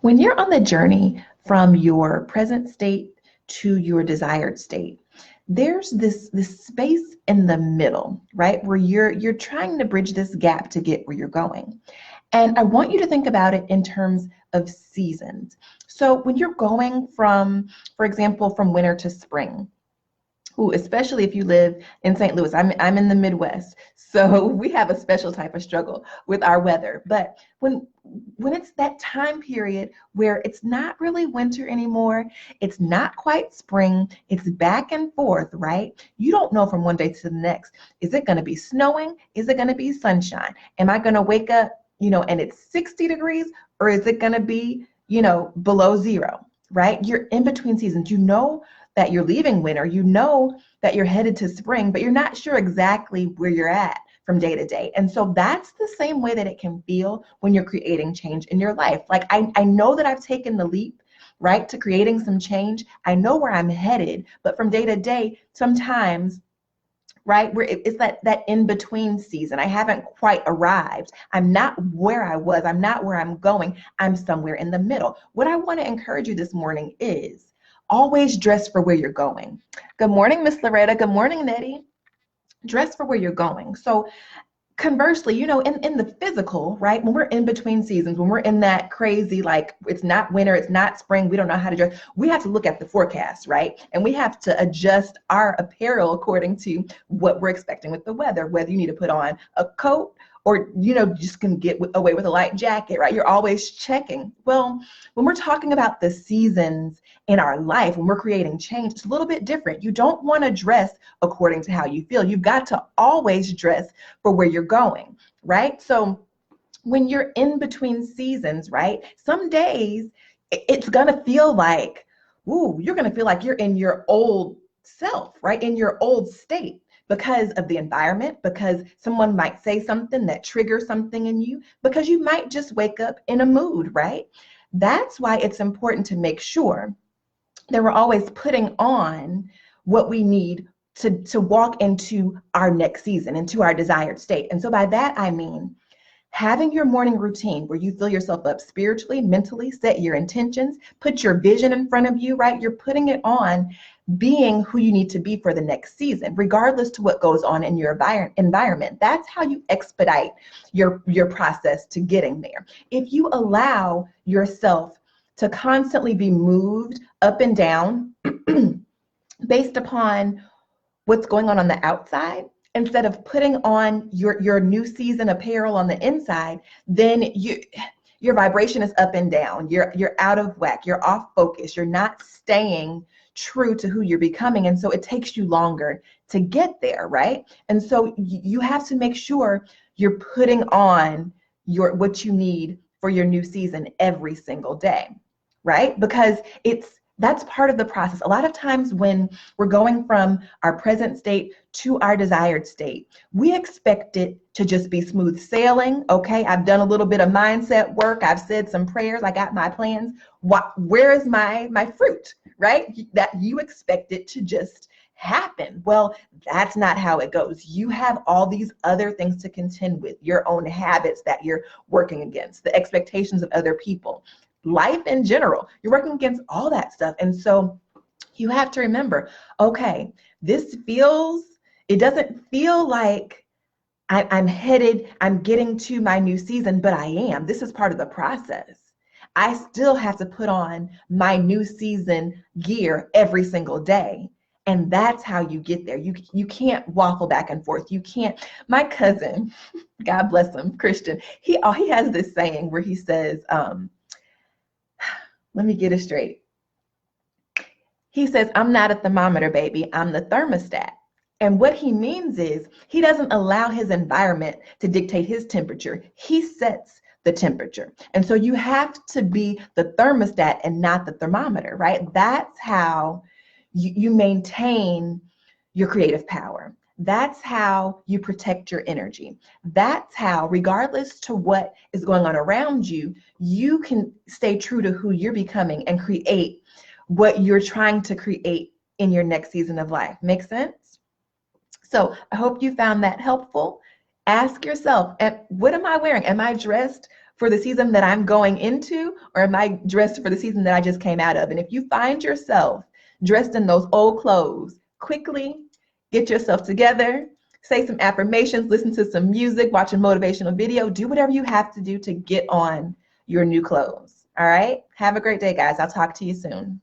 When you're on the journey from your present state to your desired state, there's this space in the middle, right? Where you're trying to bridge this gap to get where you're going. And I want you to think about it in terms of seasons. So when you're going from, for example, from winter to spring, ooh, especially if you live in St. Louis. I'm in the Midwest, so we have a special type of struggle with our weather. But when it's that time period where it's not really winter anymore, it's not quite spring, it's back and forth, right? You don't know from one day to the next. Is it going to be snowing? Is it going to be sunshine? Am I going to wake up, and it's 60 degrees, or is it going to be, below zero, right? You're in between seasons. You know that you're leaving winter, you know that you're headed to spring, but you're not sure exactly where you're at from day to day. And so that's the same way that it can feel when you're creating change in your life. Like I know that I've taken the leap, right, to creating some change. I know where I'm headed, but from day to day, sometimes, right, where it's that in between season. I haven't quite arrived. I'm not where I was. I'm not where I'm going. I'm somewhere in the middle. What I want to encourage you this morning is always dress for where you're going. Good morning, Miss Loretta. Good morning, Nettie. Dress for where you're going. So conversely, in the physical, right, when we're in between seasons, when we're in that crazy, like it's not winter, it's not spring, we don't know how to dress, we have to look at the forecast, right? And we have to adjust our apparel according to what we're expecting with the weather, whether you need to put on a coat or, just can get away with a light jacket, right? You're always checking. Well, when we're talking about the seasons in our life, when we're creating change, it's a little bit different. You don't want to dress according to how you feel. You've got to always dress for where you're going, right? So when you're in between seasons, right, some days it's going to feel like, ooh, you're going to feel like you're in your old self, right, in your old state, because of the environment, because someone might say something that triggers something in you, because you might just wake up in a mood, right? That's why it's important to make sure that we're always putting on what we need to walk into our next season, into our desired state. And so by that, I mean having your morning routine where you fill yourself up spiritually, mentally, set your intentions, put your vision in front of you, right? You're putting it on being who you need to be for the next season, regardless to what goes on in your environment. That's how you expedite your process to getting there. If you allow yourself to constantly be moved up and down based upon what's going on the outside, instead of putting on your new season apparel on the inside, then your vibration is up and down. You're out of whack. You're off focus. You're not staying true to who you're becoming. And so it takes you longer to get there, right? And so you have to make sure you're putting on what you need for your new season every single day, right? Because that's part of the process. A lot of times when we're going from our present state to our desired state, we expect it to just be smooth sailing. Okay, I've done a little bit of mindset work. I've said some prayers. I got my plans. Where is my fruit, right? That you expect it to just happen. Well, that's not how it goes. You have all these other things to contend with, your own habits that you're working against, the expectations of other people, life in general. You're working against all that stuff. And so you have to remember, okay, it doesn't feel like I'm getting to my new season, but I am. This is part of the process. I still have to put on my new season gear every single day. And that's how you get there. You can't waffle back and forth. You can't. My cousin, God bless him, Christian, he has this saying where he says, let me get it straight. He says, I'm not a thermometer, baby. I'm the thermostat. And what he means is he doesn't allow his environment to dictate his temperature. He sets the temperature. And so you have to be the thermostat and not the thermometer, right? That's how you maintain your creative power. That's how you protect your energy. That's how, regardless to what is going on around you, you can stay true to who you're becoming and create what you're trying to create in your next season of life. Make sense? So I hope you found that helpful. Ask yourself, what am I wearing? Am I dressed for the season that I'm going into, or am I dressed for the season that I just came out of? And if you find yourself dressed in those old clothes, quickly get yourself together, say some affirmations, listen to some music, watch a motivational video, do whatever you have to do to get on your new clothes. All right? Have a great day, guys. I'll talk to you soon.